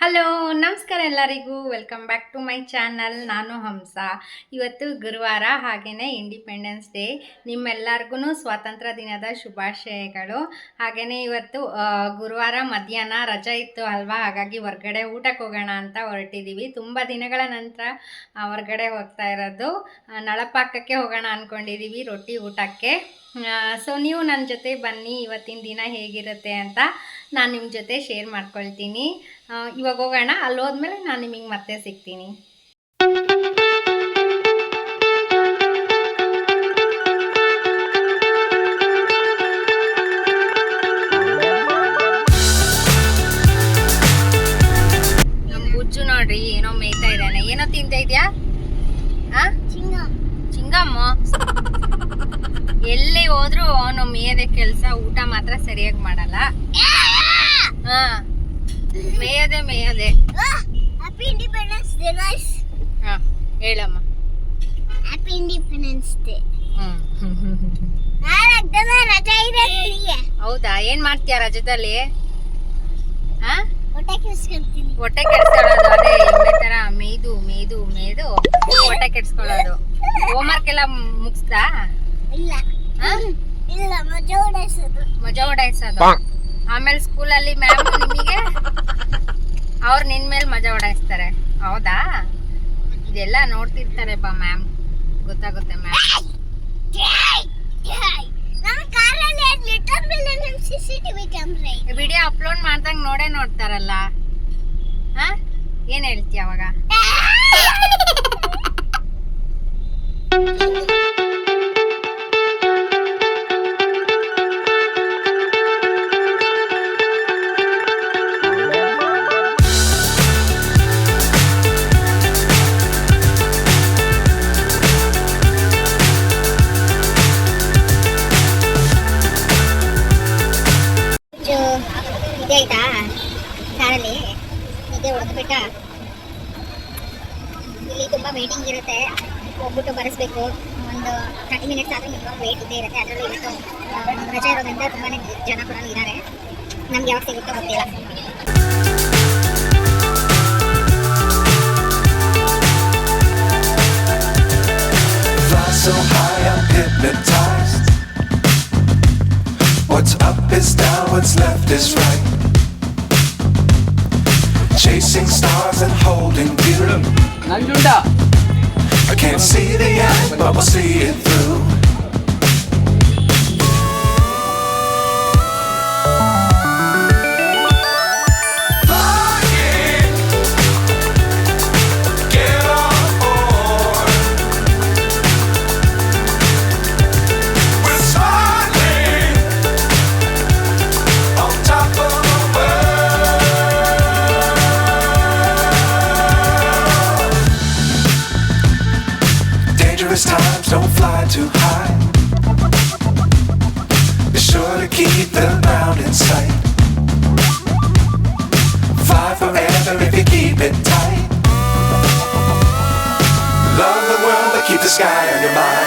Hello ನಮಸ್ಕಾರ ಎಲ್ಲರಿಗೂ welcome back to my channel. ನಾನು ಹಂಸ. ಇವತ್ತು ಗುರುವಾರ, ಹಾಗೆಯೇ ಇಂಡಿಪೆಂಡೆನ್ಸ್ ಡೇ. ನಿಮ್ಮೆಲ್ಲರಿಗೂ ಸ್ವಾತಂತ್ರ್ಯ ದಿನದ ಶುಭಾಶಯಗಳು. ಹಾಗೆಯೇ ಇವತ್ತು ಗುರುವಾರ ಮಧ್ಯಾಹ್ನ ರಜೆ ಇತ್ತು ಅಲ್ವಾ, ಹಾಗಾಗಿ ಹೊರ್ಗಡೆ ಊಟಕ್ಕೆ ಹೋಗೋಣ ಅಂತ ಹೊರಟಿದ್ದೀವಿ. ತುಂಬ ದಿನಗಳ ನಂತರ ಹೊರ್ಗಡೆ ಹೋಗ್ತಾ ಇರೋದು. ನಳಪಾಕಕ್ಕೆ ಹೋಗೋಣ ಅಂದ್ಕೊಂಡಿದ್ದೀವಿ, ರೊಟ್ಟಿ ಊಟಕ್ಕೆ. ಸೊ ನೀವು ನನ್ನ ಜೊತೆ ಬನ್ನಿ, ಇವತ್ತಿನ ದಿನ ಹೇಗಿರುತ್ತೆ ಅಂತ ನಾನು ನಿಮ್ಮ ಜೊತೆ ಶೇರ್ ಮಾಡ್ಕೊಳ್ತೀನಿ. ಇವಾಗ ಹೋಗೋಣ, ಅಲ್ಲಿ ಹೋದ್ಮೇಲೆ ನಾನು ನಿಮಗೆ ಮತ್ತೆ ಸಿಗ್ತೀನಿ. ನಮ್ಮ ಬುಜ್ಜು ನೋಡ್ರಿ ಏನೋ ಮೇಯ್ತಾ ಇದ್ದಾನೆ. ಏನೋ ತಿಂತ ಇದೆಯಾ? ಚಿಂಗಮ್ಮ. ಎಲ್ಲಿ ಹೋದ್ರು ಅವನು ಮೇಯದೆ ಕೆಲಸ, ಊಟ ಮಾತ್ರ ಸರಿಯಾಗಿ ಮಾಡಲ್ಲ. ಹಾ, ಮೇಯದೆ ಹ್ಯಾಪಿ ಇಂಡಿಪೆಂಡೆನ್ಸ್ ಡೇ ಗೈಸ್. ಹಾ, ಹೇಳಮ್ಮ. Happy independence day. ರಜೆ ಇದೆ. ಹೌದಾ? ಏನ್ ಮಾಡ್ತೀಯ ರಜದಲ್ಲಿ? ಹೊಟ್ಟೆ ಕೆಡ್ಸ್ಕೊಳ್ಳೋದು. ಅದೇ ಎಮ್ಮೆ ತರ ಮೇಯ್ದು ಹೊಟ್ಟೆ ಕೆಡ್ಸ್ಕೊಳ್ಳೋದು. ಹೋಮ್ವರ್ಕ್ ಎಲ್ಲ ಮುಗಿಸ್ದಾ? ಇಲ್ಲ, ಮಜಾ ಓಡಾಯಿಸೋದು. ಆಮೇಲೆ ಸ್ಕೂಲಲ್ಲಿ ಮ್ಯಾಮ್ ನಿಮಗೆ ಅವ್ರು ನಿನ್ ಮೇಲೆ ಮಜಾ ಓಡಾಯಿಸ್ತಾರೆ. ಹೌದಾ? ಇದೆಲ್ಲ ನೋಡ್ತಿರ್ತಾರೆ ಬಾ ಮ್ಯಾಮ್, ಗೊತ್ತಾಗುತ್ತೆ ಮ್ಯಾಮ್. ವಿಡಿಯೋ ಅಪ್ಲೋಡ್ ಮಾಡ್ದಂಗ್ ನೋಡ್ತಾರಲ್ಲ. ಏನ್ ಹೇಳ್ತೀಯ ಅವಾಗ? ಆಯ್ತಾ ಕಾರಲ್ಲಿ ನಿದ್ದೆ ಹೊಡೆದ್ಬಿಟ್ಟ. ಇಲ್ಲಿ ತುಂಬ ವೇಟಿಂಗ್ ಇರುತ್ತೆ, ಹೋಗ್ಬಿಟ್ಟು ಬರೆಸ್ಬೇಕು. ಒಂದು 30 ಮಿನಿಟ್ಸ್ ಆದರೂ ನಿಮ್ಗೆ ವೇಟ್ ಇದ್ದೇ ಇರುತ್ತೆ. ಅದರಲ್ಲೂ ಇವತ್ತು ರಜೆ ಇರೋದ್ರಿಂದ ತುಂಬಾ ಜನ ಕೂಡ ಇದ್ದಾರೆ. ನಮ್ಗೆ ಯಾವಾಗ ಸಿಗುತ್ತೋ ಗೊತ್ತಿಲ್ಲ. So high I'm hypnotized. What's up is down, what's left is right. Chasing stars and holding you. I can't see the end, but we'll see it through. Times don't fly too high. Be sure to keep the ground in sight. Fly forever if you keep it tight. Love the world but keep the sky on your mind.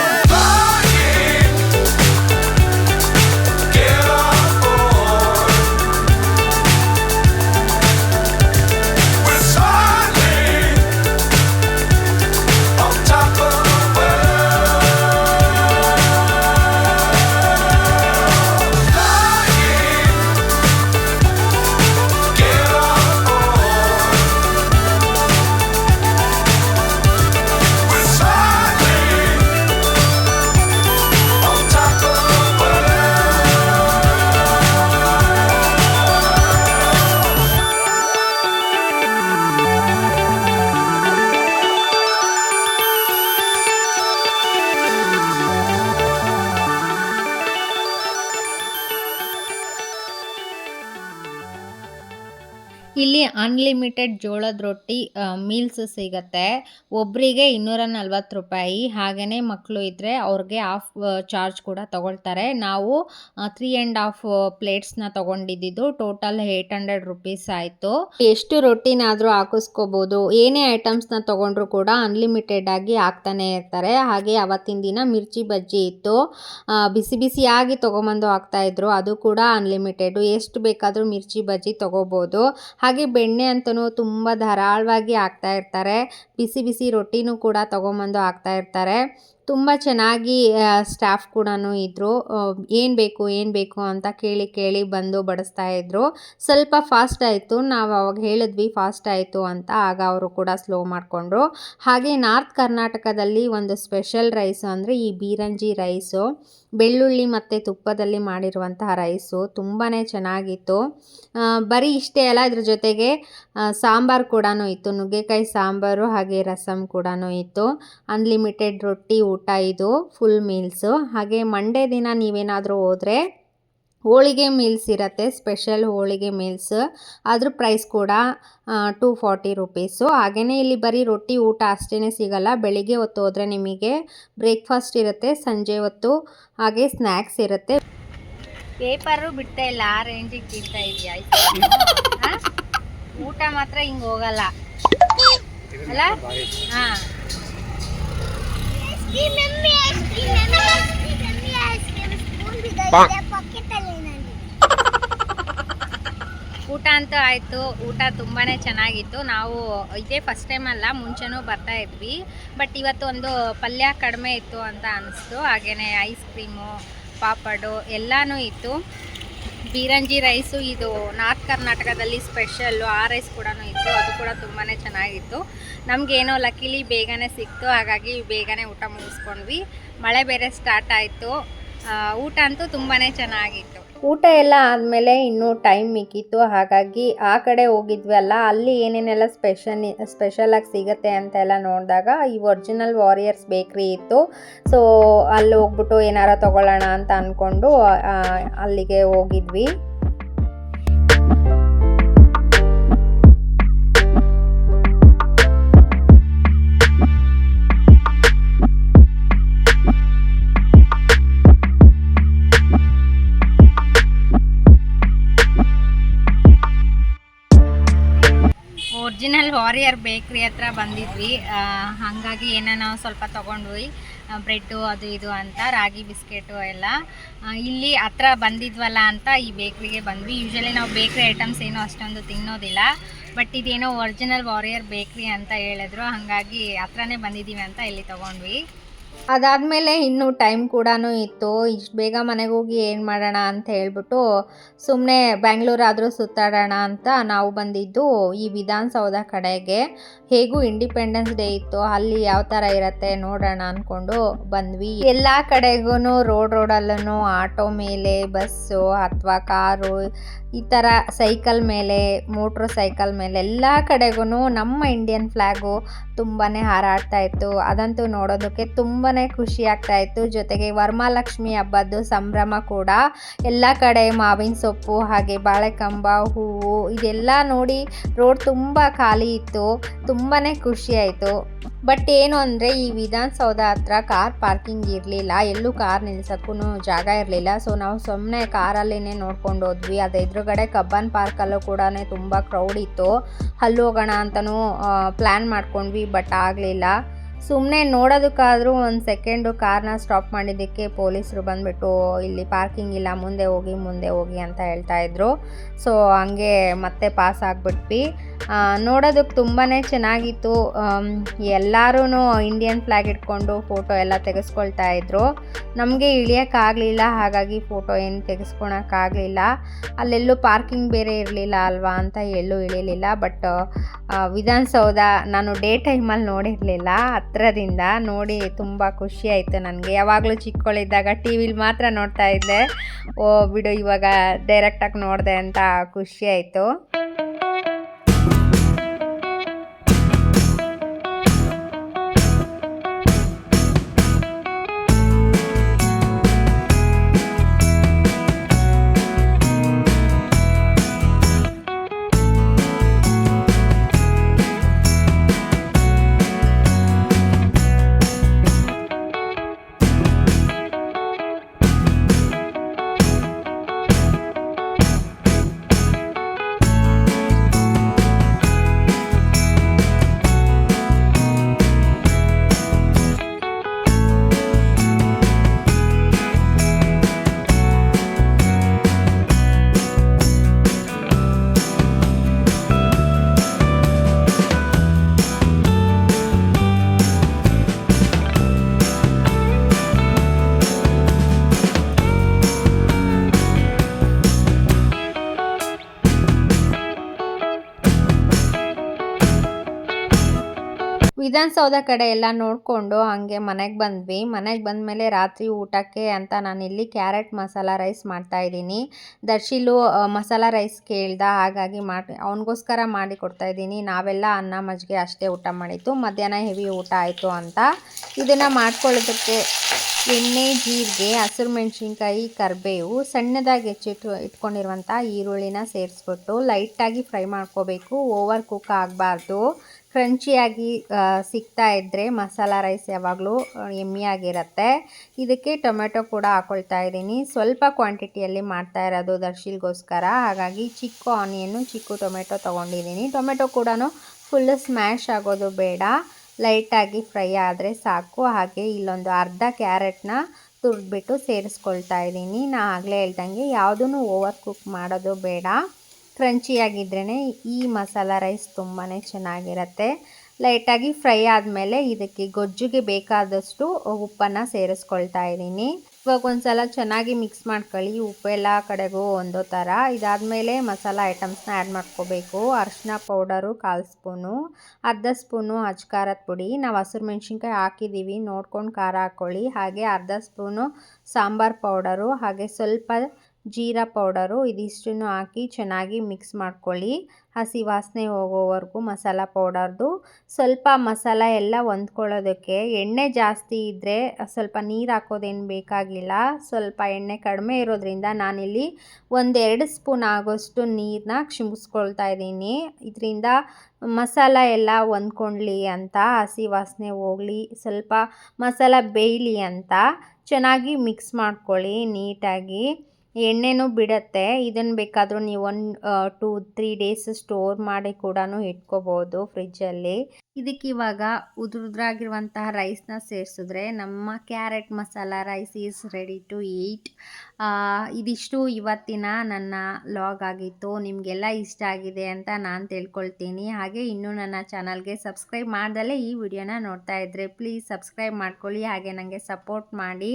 ಇಲ್ಲಿ unlimited ಜೋಳದ ರೊಟ್ಟಿ meals ಸಿಗುತ್ತೆ. ಒಬ್ಬರಿಗೆ 240 ರೂಪಾಯಿ. ಹಾಗೆಯೇ ಮಕ್ಕಳು ಇದ್ದರೆ ಅವ್ರಿಗೆ ಹಾಫ್ ಚಾರ್ಜ್ ಕೂಡ ತೊಗೊಳ್ತಾರೆ. ನಾವು 3.5 ಪ್ಲೇಟ್ಸ್ನ ತೊಗೊಂಡಿದ್ದು ಟೋಟಲ್ 800 ರುಪೀಸ್ ಆಯಿತು. ಎಷ್ಟು ರೊಟ್ಟಿನಾದರೂ ಹಾಕಿಸ್ಕೋಬೋದು. ಏನೇ ಐಟಮ್ಸ್ನ ತೊಗೊಂಡ್ರು ಕೂಡ ಅನ್ಲಿಮಿಟೆಡ್ ಆಗಿ ಹಾಕ್ತಾನೆ ಇರ್ತಾರೆ. ಹಾಗೆ ಅವತ್ತಿನ ದಿನ ಮಿರ್ಚಿ ಬಜ್ಜಿ ಇತ್ತು, ಬಿಸಿ ಬಿಸಿಯಾಗಿ ತೊಗೊಂಬಂದು ಹಾಕ್ತಾಯಿದ್ರು. ಅದು ಕೂಡ ಅನ್ಲಿಮಿಟೆಡು, ಎಷ್ಟು ಬೇಕಾದರೂ ಮಿರ್ಚಿ ಬಜ್ಜಿ ತೊಗೋಬೋದು. ಹಾಗೆ ಬೆಣ್ಣೆ ಅಂತೂ ತುಂಬ ಧಾರಾಳವಾಗಿ ಹಾಕ್ತಾ ಇರ್ತಾರೆ. ಬಿಸಿ ಬಿಸಿ ರೊಟ್ಟಿನೂ ಕೂಡ ತೊಗೊಂಬಂದು ಹಾಕ್ತಾ ಇರ್ತಾರೆ. ತುಂಬ ಚೆನ್ನಾಗಿ ಸ್ಟಾಫ್ ಕೂಡ ಇದ್ದರು. ಏನು ಬೇಕು ಅಂತ ಕೇಳಿ ಬಂದು ಬಡಿಸ್ತಾ ಇದ್ದರು. ಸ್ವಲ್ಪ ಫಾಸ್ಟ್ ಆಯಿತು, ನಾವು ಅವಾಗ ಹೇಳಿದ್ವಿ ಫಾಸ್ಟ್ ಆಯಿತು ಅಂತ, ಆಗ ಅವರು ಕೂಡ ಸ್ಲೋ ಮಾಡಿಕೊಂಡ್ರು. ಹಾಗೆ ನಾರ್ತ್ ಕರ್ನಾಟಕದಲ್ಲಿ ಒಂದು ಸ್ಪೆಷಲ್ ರೈಸು ಅಂದರೆ ಈ ಬೀರಂಜಿ ರೈಸು, ಬೆಳ್ಳುಳ್ಳಿ ಮತ್ತು ತುಪ್ಪದಲ್ಲಿ ಮಾಡಿರುವಂತಹ ರೈಸು ತುಂಬಾ ಚೆನ್ನಾಗಿತ್ತು. ಬರೀ ಇಷ್ಟೇ ಅಲ್ಲ, ಇದ್ರ ಜೊತೆಗೆ ಸಾಂಬಾರು ಕೂಡ ಇತ್ತು, ನುಗ್ಗೆಕಾಯಿ ಸಾಂಬಾರು ಹಾಗೆ ರಸಮ್ ಕೂಡ ಇತ್ತು. ಅನ್ಲಿಮಿಟೆಡ್ ರೊಟ್ಟಿ ಊಟ ಇದು ಫುಲ್ ಮೀಲ್ಸು. ಹಾಗೆ ಮಂಡೇ ದಿನ ನೀವೇನಾದರೂ ಹೋದರೆ ಹೋಳಿಗೆ ಮೀಲ್ಸ್ ಇರುತ್ತೆ, ಸ್ಪೆಷಲ್ ಹೋಳಿಗೆ ಮೀಲ್ಸ್. ಅದ್ರ ಪ್ರೈಸ್ ಕೂಡ 240 ರುಪೀಸು. ಹಾಗೆಯೇ ಇಲ್ಲಿ ಬರೀ ರೊಟ್ಟಿ ಊಟ ಅಷ್ಟೇ ಸಿಗಲ್ಲ. ಬೆಳಿಗ್ಗೆ ಹೊತ್ತು ಹೋದರೆ ನಿಮಗೆ ಬ್ರೇಕ್ಫಾಸ್ಟ್ ಇರುತ್ತೆ, ಸಂಜೆ ಹೊತ್ತು ಹಾಗೆ ಸ್ನ್ಯಾಕ್ಸ್ ಇರುತ್ತೆ. ಪೇಪರು ಬಿಡ್ತಾ ಇಲ್ಲ, ಆ ರೇಂಜಿಗೆ ತಿಂತಾ ಇದೆಯಾ ಊಟ ಮಾತ್ರ ಹಿಂಗೆ ಹೋಗಲ್ಲ ಅಲ್ಲ. ಹಾಂ, ಊಟ ಅಂತೂ ಆಯಿತು. ಊಟ ತುಂಬಾ ಚೆನ್ನಾಗಿತ್ತು. ನಾವು ಇದೇ ಫಸ್ಟ್ ಟೈಮ್ ಅಲ್ಲ, ಮುಂಚೆನೂ ಬರ್ತಾ ಇದ್ವಿ. ಬಟ್ ಇವತ್ತು ಒಂದು ಪಲ್ಯ ಕಡಿಮೆ ಇತ್ತು ಅಂತ ಅನಿಸ್ತು. ಹಾಗೆಯೇ ಐಸ್ ಕ್ರೀಮು, ಪಾಪಡು ಎಲ್ಲನೂ ಇತ್ತು. ಬೀರಂಜಿ ರೈಸು ಇದು ನಾರ್ತ್ ಕರ್ನಾಟಕದಲ್ಲಿ ಸ್ಪೆಷಲ್ಲು. ಆ ರೈಸ್ ಕೂಡ ಇತ್ತು, ಅದು ಕೂಡ ತುಂಬಾ ಚೆನ್ನಾಗಿತ್ತು. ನಮಗೇನೋ ಲಕ್ಕಿಲಿ ಬೇಗನೆ ಸಿಕ್ತು, ಹಾಗಾಗಿ ಬೇಗನೆ ಊಟ ಮುಗಿಸ್ಕೊಂಡ್ವಿ. ಮಳೆ ಬೇರೆ ಸ್ಟಾರ್ಟ್ ಆಯಿತು. ಊಟ ಅಂತೂ ತುಂಬಾ ಚೆನ್ನಾಗಿತ್ತು. ಊಟ ಎಲ್ಲ ಆದಮೇಲೆ ಇನ್ನೂ ಟೈಮ್ ಮಿಕ್ಕಿತ್ತು, ಹಾಗಾಗಿ ಆ ಕಡೆ ಹೋಗಿದ್ವಿ ಅಲ್ಲ, ಅಲ್ಲಿ ಏನೇನೆಲ್ಲ ಸ್ಪೆಷಲಾಗಿ ಸಿಗುತ್ತೆ ಅಂತೆಲ್ಲ ನೋಡಿದಾಗ ಈ ಒರಿಜಿನಲ್ ವಾರಿಯರ್ಸ್ ಬೇಕ್ರಿ ಇತ್ತು. ಸೊ ಅಲ್ಲಿ ಹೋಗ್ಬಿಟ್ಟು ಏನಾರ ತೊಗೊಳ್ಳೋಣ ಅಂತ ಅಂದ್ಕೊಂಡು ಅಲ್ಲಿಗೆ ಹೋಗಿದ್ವಿ. ಒರಿಜಿನಲ್ ವಾರಿಯರ್ ಬೇಕ್ರಿ ಹತ್ರ ಬಂದಿದ್ವಿ. ಹಾಗಾಗಿ ಏನೇನೋ ಸ್ವಲ್ಪ ತೊಗೊಂಡ್ವಿ, ಬ್ರೆಡ್ಡು ಅದು ಇದು ಅಂತ, ರಾಗಿ ಬಿಸ್ಕೆಟು ಎಲ್ಲ. ಇಲ್ಲಿ ಹತ್ರ ಬಂದಿದ್ವಲ್ಲ ಅಂತ ಈ ಬೇಕ್ರಿಗೆ ಬಂದ್ವಿ. ಯೂಶ್ವಲಿ ನಾವು ಬೇಕ್ರಿ ಐಟಮ್ಸ್ ಏನೋ ಅಷ್ಟೊಂದು ತಿನ್ನೋದಿಲ್ಲ, ಬಟ್ ಇದೇನೋ ಒರಿಜಿನಲ್ ವಾರಿಯರ್ ಬೇಕ್ರಿ ಅಂತ ಹೇಳಿದ್ರು, ಹಾಗಾಗಿ ಹತ್ರನೇ ಬಂದಿದ್ದೀವಿ ಅಂತ ಇಲ್ಲಿ ತೊಗೊಂಡ್ವಿ. ಅದಾದಮೇಲೆ ಇನ್ನೂ ಟೈಮ್ ಕೂಡ ಇತ್ತು. ಇಷ್ಟು ಬೇಗ ಮನೆಗೆ ಹೋಗಿ ಏನು ಮಾಡೋಣ ಅಂತ ಹೇಳ್ಬಿಟ್ಟು ಸುಮ್ಮನೆ ಬ್ಯಾಂಗ್ಳೂರಾದರೂ ಸುತ್ತಾಡೋಣ ಅಂತ ನಾವು ಬಂದಿದ್ದು ಈ ವಿಧಾನಸೌಧ ಕಡೆಗೆ. ಹೇಗೂ ಇಂಡಿಪೆಂಡೆನ್ಸ್ ಡೇ ಇತ್ತು, ಅಲ್ಲಿ ಯಾವ ಥರ ಇರುತ್ತೆ ನೋಡೋಣ ಅಂದ್ಕೊಂಡು ಬಂದ್ವಿ. ಎಲ್ಲ ಕಡೆಗೂ ರೋಡಲ್ಲೂ ಆಟೋ ಮೇಲೆ, ಬಸ್ಸು ಅಥವಾ ಕಾರು, ಈ ಥರ ಸೈಕಲ್ ಮೇಲೆ, ಮೋಟ್ರ್ ಸೈಕಲ್ ಮೇಲೆ ಎಲ್ಲ ಕಡೆಗೂ ನಮ್ಮ ಇಂಡಿಯನ್ ಫ್ಲ್ಯಾಗು ತುಂಬಾ ಹಾರಾಡ್ತಾ ಇತ್ತು. ಅದಂತೂ ನೋಡೋದಕ್ಕೆ ತುಂಬಾ ಖುಷಿ ಆಗ್ತಾ ಇತ್ತು. ಜೊತೆಗೆ ವರಮಹಾಲಕ್ಷ್ಮಿ ಹಬ್ಬದ್ದು ಸಂಭ್ರಮ ಕೂಡ. ಎಲ್ಲ ಕಡೆ ಮಾವಿನ ಸೊಪ್ಪು ಹಾಗೆ ಬಾಳೆಕಂಬ, ಹೂವು ಇದೆಲ್ಲ ನೋಡಿ ರೋಡ್ ತುಂಬ ಖಾಲಿ ಇತ್ತು. ತುಂಬಾ ಖುಷಿ ಆಯಿತು. ಬಟ್ ಏನು ಅಂದರೆ ಈ ವಿಧಾನಸೌಧ ಹತ್ರ ಕಾರ್ ಪಾರ್ಕಿಂಗ್ ಇರಲಿಲ್ಲ, ಎಲ್ಲೂ ಕಾರ್ ನಿಲ್ಸೋಕ್ಕೂ ಜಾಗ ಇರಲಿಲ್ಲ. ಸೊ ನಾವು ಸುಮ್ಮನೆ ಕಾರಲ್ಲಿನೇ ನೋಡ್ಕೊಂಡು ಹೋದ್ವಿ. ಅದು ಎದುರುಗಡೆ ಕಬ್ಬನ್ ಪಾರ್ಕಲ್ಲೂ ಕೂಡ ತುಂಬ ಕ್ರೌಡ್ ಇತ್ತು. ಅಲ್ಲಿ ಹೋಗೋಣ ಅಂತಲೂ ಪ್ಲ್ಯಾನ್ ಮಾಡ್ಕೊಂಡ್ವಿ, ಬಟ್ ಆಗಲಿಲ್ಲ. ಸುಮ್ಮನೆ ನೋಡೋದಕ್ಕಾದರೂ ಒಂದು ಸೆಕೆಂಡು ಕಾರ್ನ ಸ್ಟಾಪ್ ಮಾಡಿದ್ದಕ್ಕೆ ಪೊಲೀಸರು ಬಂದುಬಿಟ್ಟು ಇಲ್ಲಿ ಪಾರ್ಕಿಂಗ್ ಇಲ್ಲ, ಮುಂದೆ ಹೋಗಿ ಅಂತ ಹೇಳ್ತಾಯಿದ್ರು. ಸೊ ಹಂಗೆ ಮತ್ತೆ ಪಾಸ್ ಆಗಿಬಿಟ್ವಿ. ನೋಡೋದಕ್ಕೆ ತುಂಬಾ ಚೆನ್ನಾಗಿತ್ತು. ಎಲ್ಲರೂ ಇಂಡಿಯನ್ ಫ್ಲ್ಯಾಗ್ ಇಟ್ಕೊಂಡು ಫೋಟೋ ಎಲ್ಲ ತೆಗೆಸ್ಕೊಳ್ತಾ ಇದ್ರು. ನಮಗೆ ಇಳಿಯೋಕ್ಕಾಗಲಿಲ್ಲ, ಹಾಗಾಗಿ ಫೋಟೋ ಏನು ತೆಗೆಸ್ಕೊಳಕ್ಕಾಗಲಿಲ್ಲ. ಅಲ್ಲೆಲ್ಲೂ ಪಾರ್ಕಿಂಗ್ ಬೇರೆ ಇರಲಿಲ್ಲ ಅಲ್ವಾ ಅಂತ ಎಲ್ಲೂ ಇಳಿಲಿಲ್ಲ. ಬಟ್ ವಿಧಾನಸೌಧ ನಾನು ಡೇ ಟೈಮಲ್ಲಿ ನೋಡಿರಲಿಲ್ಲ, ಹತ್ರದಿಂದ ನೋಡಿ ತುಂಬ ಖುಷಿ ಆಯಿತು ನನಗೆ. ಯಾವಾಗಲೂ ಚಿಕ್ಕವಳಿದ್ದಾಗ ಟಿ ವಿಲಿ ಮಾತ್ರ ನೋಡ್ತಾ ಇದ್ದೆ, ಓ ಬಿಡು ಇವಾಗ ಡೈರೆಕ್ಟಾಗಿ ನೋಡಿದೆ ಅಂತ ಖುಷಿ ಆಯಿತು. ವಿಧಾನಸೌಧ ಕಡೆ ಎಲ್ಲ ನೋಡಿಕೊಂಡು ಹಾಗೆ ಮನೆಗೆ ಬಂದ್ವಿ. ಮನೆಗೆ ಬಂದಮೇಲೆ ರಾತ್ರಿ ಊಟಕ್ಕೆ ಅಂತ ನಾನಿಲ್ಲಿ ಕ್ಯಾರೆಟ್ ಮಸಾಲ ರೈಸ್ ಮಾಡ್ತಾಯಿದ್ದೀನಿ. ದರ್ಶಿಲು ಮಸಾಲ ರೈಸ್ ಕೇಳ್ದ, ಹಾಗಾಗಿ ಅವನಿಗೋಸ್ಕರ ಮಾಡಿ ಕೊಡ್ತಾಯಿದ್ದೀನಿ. ನಾವೆಲ್ಲ ಅನ್ನ ಮಜ್ಜಿಗೆ ಅಷ್ಟೇ ಊಟ ಮಾಡಿತ್ತು, ಮಧ್ಯಾಹ್ನ ಹೆವಿ ಊಟ ಆಯಿತು ಅಂತ. ಇದನ್ನು ಮಾಡ್ಕೊಳ್ಳೋದಕ್ಕೆ ಎಣ್ಣೆ, ಜೀರಿಗೆ, ಹಸಿರು ಮೆಣಸಿನ್ಕಾಯಿ, ಕರಿಬೇವು, ಸಣ್ಣದಾಗಿ ಇಟ್ಕೊಂಡಿರುವಂಥ ಈರುಳ್ಳಿನ ಸೇರಿಸ್ಬಿಟ್ಟು ಲೈಟಾಗಿ ಫ್ರೈ ಮಾಡ್ಕೋಬೇಕು. ಓವರ್ ಕುಕ್ ಆಗಬಾರ್ದು. ಕ್ರಂಚಿಯಾಗಿ ಸಿಗ್ತಾ ಇದ್ದರೆ ಮಸಾಲ ರೈಸ್ ಯಾವಾಗಲೂ ಯಮ್ಮಿಯಾಗಿರುತ್ತೆ. ಇದಕ್ಕೆ ಟೊಮೆಟೊ ಕೂಡ ಹಾಕ್ಕೊಳ್ತಾ ಇದ್ದೀನಿ. ಸ್ವಲ್ಪ ಕ್ವಾಂಟಿಟಿಯಲ್ಲಿ ಮಾಡ್ತಾ ಇರೋದು ದರ್ಶಿಲ್ಗೋಸ್ಕರ, ಹಾಗಾಗಿ ಚಿಕ್ಕ ಆನಿಯನ್ನು, ಚಿಕ್ಕ ಟೊಮೆಟೊ ತೊಗೊಂಡಿದ್ದೀನಿ. ಟೊಮೆಟೊ ಕೂಡ ಫುಲ್ಲು ಸ್ಮ್ಯಾಶ್ ಆಗೋದು ಬೇಡ, ಲೈಟಾಗಿ ಫ್ರೈ ಆದರೆ ಸಾಕು. ಹಾಗೆ ಇಲ್ಲೊಂದು ಅರ್ಧ ಕ್ಯಾರೆಟ್ನ ತುರಿದ್ಬಿಟ್ಟು ಸೇರಿಸ್ಕೊಳ್ತಾ ಇದ್ದೀನಿ. ನಾನು ಆಗಲೇ ಹೇಳ್ದಂಗೆ ಯಾವುದೂ ಓವರ್ ಕುಕ್ ಮಾಡೋದು ಬೇಡ, ಕ್ರಂಚಿಯಾಗಿದ್ರೇ ಈ ಮಸಾಲ ರೈಸ್ ತುಂಬಾ ಚೆನ್ನಾಗಿರುತ್ತೆ. ಲೈಟಾಗಿ ಫ್ರೈ ಆದಮೇಲೆ ಇದಕ್ಕೆ ಗೊಜ್ಜಿಗೆ ಬೇಕಾದಷ್ಟು ಉಪ್ಪನ್ನು ಸೇರಿಸ್ಕೊಳ್ತಾ ಇದ್ದೀನಿ. ಇವಾಗ ಒಂದು ಸಲ ಚೆನ್ನಾಗಿ ಮಿಕ್ಸ್ ಮಾಡ್ಕೊಳ್ಳಿ, ಉಪ್ಪೆಲ್ಲ ಕಡೆಗೂ ಒಂದೋ ಥರ. ಇದಾದಮೇಲೆ ಮಸಾಲ ಐಟಮ್ಸ್ನ ಆ್ಯಡ್ ಮಾಡ್ಕೋಬೇಕು. ಅರಿಶಿನ ಪೌಡರು 1/4 ಸ್ಪೂನು, ಅರ್ಧ ಸ್ಪೂನು ಅಚ್ಕಾರದ ಪುಡಿ. ನಾವು ಹಸಿರು ಮೆಣಸಿನ್ಕಾಯಿ ಹಾಕಿದ್ದೀವಿ, ನೋಡ್ಕೊಂಡು ಖಾರ ಹಾಕ್ಕೊಳ್ಳಿ. ಹಾಗೆ ಅರ್ಧ ಸ್ಪೂನು ಸಾಂಬಾರು ಪೌಡರು, ಹಾಗೆ ಸ್ವಲ್ಪ ಜೀರಾ ಪೌಡರು, ಇದಿಷ್ಟನ್ನು ಹಾಕಿ ಚೆನ್ನಾಗಿ ಮಿಕ್ಸ್ ಮಾಡ್ಕೊಳ್ಳಿ, ಹಸಿ ವಾಸನೆ ಹೋಗೋವರೆಗೂ ಮಸಾಲ ಪೌಡರ್ದು. ಸ್ವಲ್ಪ ಮಸಾಲ ಎಲ್ಲ ಹೊಂದ್ಕೊಳ್ಳೋದಕ್ಕೆ ಎಣ್ಣೆ ಜಾಸ್ತಿ ಇದ್ದರೆ ಸ್ವಲ್ಪ ನೀರು ಹಾಕೋದೇನು ಬೇಕಾಗಿಲ್ಲ. ಸ್ವಲ್ಪ ಎಣ್ಣೆ ಕಡಿಮೆ ಇರೋದ್ರಿಂದ ನಾನಿಲ್ಲಿ 1-2 ಸ್ಪೂನ್ ಆಗೋಷ್ಟು ನೀರನ್ನ ಚಿಮ್ಮಿಸ್ಕೊಳ್ತಾ ಇದ್ದೀನಿ. ಇದರಿಂದ ಮಸಾಲ ಎಲ್ಲ ಹೊಂದ್ಕೊಳ್ಳಿ ಅಂತ, ಹಸಿ ವಾಸನೆ ಹೋಗಲಿ, ಸ್ವಲ್ಪ ಮಸಾಲ ಬೇಯಲಿ ಅಂತ ಚೆನ್ನಾಗಿ ಮಿಕ್ಸ್ ಮಾಡ್ಕೊಳ್ಳಿ ನೀಟಾಗಿ. ಎಣ್ಣೆನೂ ಬಿಡುತ್ತೆ. ಇದನ್ನು ಬೇಕಾದರೂ ನೀವು 2-3 ಡೇಸ್ ಸ್ಟೋರ್ ಮಾಡಿ ಕೂಡ ಇಟ್ಕೋಬೋದು ಫ್ರಿಜ್ಜಲ್ಲಿ. ಇದಕ್ಕಿವಾಗ ಉದುರಾಗಿರುವಂತಹ ರೈಸ್ನ ಸೇರಿಸಿದ್ರೆ ನಮ್ಮ carrot masala rice is ready to eat. ಇದಿಷ್ಟು ಇವತ್ತಿನ ನನ್ನ ಲಾಗ್ ಆಗಿತ್ತು. ನಿಮಗೆಲ್ಲ ಇಷ್ಟ ಆಗಿದೆ ಅಂತ ನಾನು ತಿಳ್ಕೊಳ್ತೀನಿ. ಹಾಗೆ ಇನ್ನೂ ನನ್ನ ಚಾನಲ್ಗೆ ಸಬ್ಸ್ಕ್ರೈಬ್ ಮಾಡ್ದಲೇ ಈ ವಿಡಿಯೋನ ನೋಡ್ತಾ ಇದ್ದರೆ ಪ್ಲೀಸ್ ಸಬ್ಸ್ಕ್ರೈಬ್ ಮಾಡ್ಕೊಳ್ಳಿ, ಹಾಗೆ ನನಗೆ ಸಪೋರ್ಟ್ ಮಾಡಿ.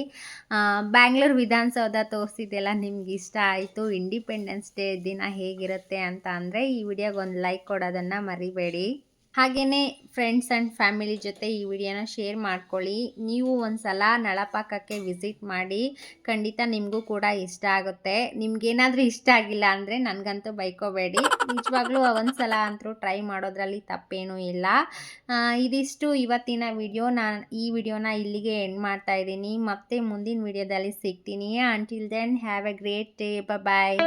ಬ್ಯಾಂಗ್ಳೂರು ವಿಧಾನಸೌಧ ತೋರಿಸಿದ್ದೆಲ್ಲ ನಿಮ್ಗೆ ಇಷ್ಟ ಆಯಿತು, ಇಂಡಿಪೆಂಡೆನ್ಸ್ ಡೇ ದಿನ ಹೇಗಿರುತ್ತೆ ಅಂತ ಅಂದರೆ ಈ ವಿಡಿಯೋಗೆ ಒಂದು ಲೈಕ್ ಕೊಡೋದನ್ನು ಮರಿಬೇಡಿ. ಹಾಗೆಯೇ ಫ್ರೆಂಡ್ಸ್ ಆ್ಯಂಡ್ ಫ್ಯಾಮಿಲಿ ಜೊತೆ ಈ ವಿಡಿಯೋನ ಶೇರ್ ಮಾಡ್ಕೊಳ್ಳಿ. ನೀವು ಒಂದು ಸಲ ನಳಪಾಕಕ್ಕೆ ವಿಸಿಟ್ ಮಾಡಿ, ಖಂಡಿತ ನಿಮಗೂ ಕೂಡ ಇಷ್ಟ ಆಗುತ್ತೆ. ನಿಮ್ಗೇನಾದರೂ ಇಷ್ಟ ಆಗಿಲ್ಲ ಅಂದರೆ ನನಗಂತೂ ಬೈಕೋಬೇಡಿ, ನಿಜವಾಗ್ಲೂ ಒಂದು ಸಲ ಅಂತೂ ಟ್ರೈ ಮಾಡೋದ್ರಲ್ಲಿ ತಪ್ಪೇನೂ ಇಲ್ಲ. ಇದಿಷ್ಟು ಇವತ್ತಿನ ವಿಡಿಯೋ. ನಾನು ಈ ವಿಡಿಯೋನ ಇಲ್ಲಿಗೆ ಎಂಡ್ ಮಾಡ್ತಾ ಇದ್ದೀನಿ. ಮತ್ತೆ ಮುಂದಿನ ವಿಡಿಯೋದಲ್ಲಿ ಸಿಗ್ತೀನಿ. Until then have a great day. Bye.